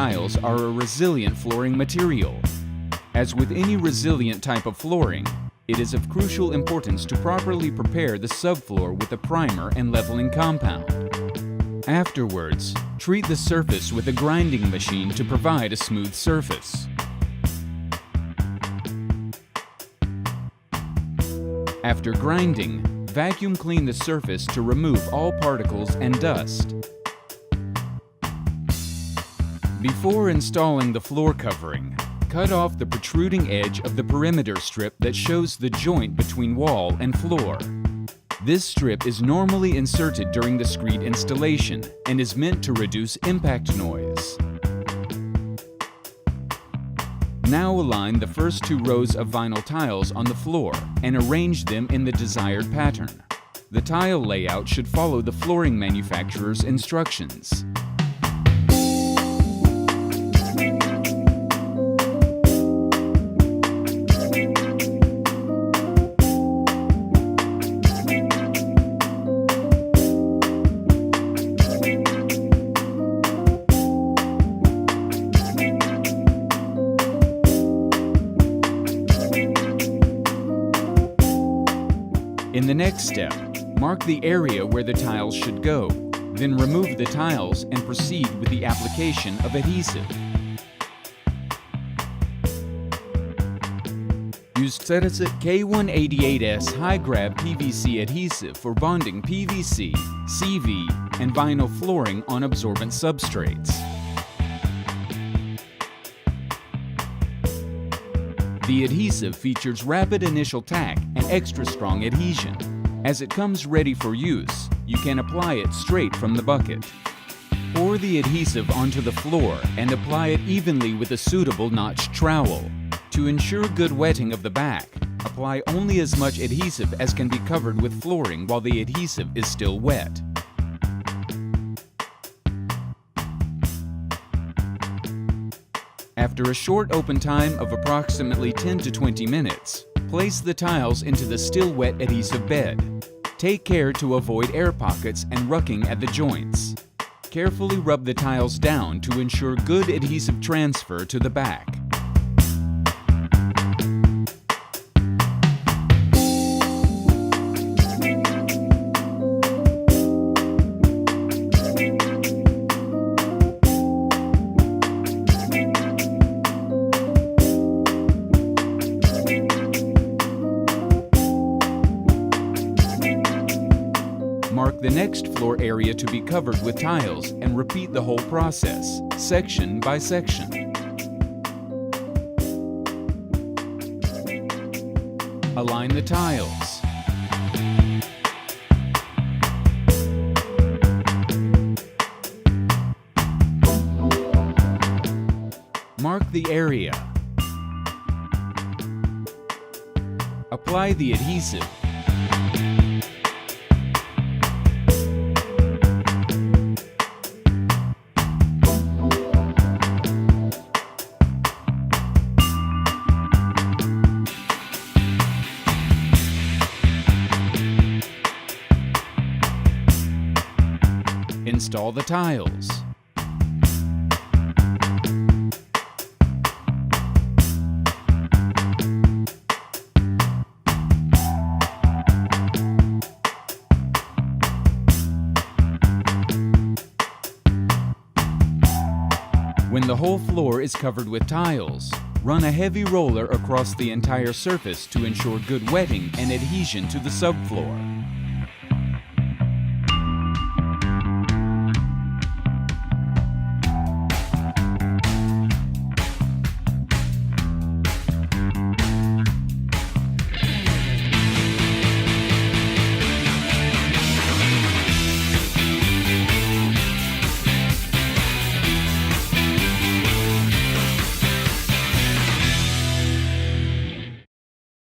tiles are a resilient flooring material. As with any resilient type of flooring, it is of crucial importance to properly prepare the subfloor with a primer and leveling compound. Afterwards, treat the surface with a grinding machine to provide a smooth surface. After grinding, vacuum clean the surface to remove all particles and dust. Before installing the floor covering, cut off the protruding edge of the perimeter strip that shows the joint between wall and floor. This strip is normally inserted during the screed installation and is meant to reduce impact noise. Now align the first 2 rows of vinyl tiles on the floor and arrange them in the desired pattern. The tile layout should follow the flooring manufacturer's instructions. In the next step, mark the area where the tiles should go, then remove the tiles and proceed with the application of adhesive. Use Ceresit K188S High Grab PVC adhesive for bonding PVC, CV, and vinyl flooring on absorbent substrates. The adhesive features rapid initial tack and extra strong adhesion. As it comes ready for use, you can apply it straight from the bucket. Pour the adhesive onto the floor and apply it evenly with a suitable notched trowel. To ensure good wetting of the back, apply only as much adhesive as can be covered with flooring while the adhesive is still wet. After a short open time of approximately 10 to 20 minutes, place the tiles into the still wet adhesive bed. Take care to avoid air pockets and rucking at the joints. Carefully rub the tiles down to ensure good adhesive transfer to the back. Mark the next floor area to be covered with tiles and repeat the whole process, section by section. Align the tiles. Mark the area. Apply the adhesive. Install the tiles. When the whole floor is covered with tiles, run a heavy roller across the entire surface to ensure good wetting and adhesion to the subfloor.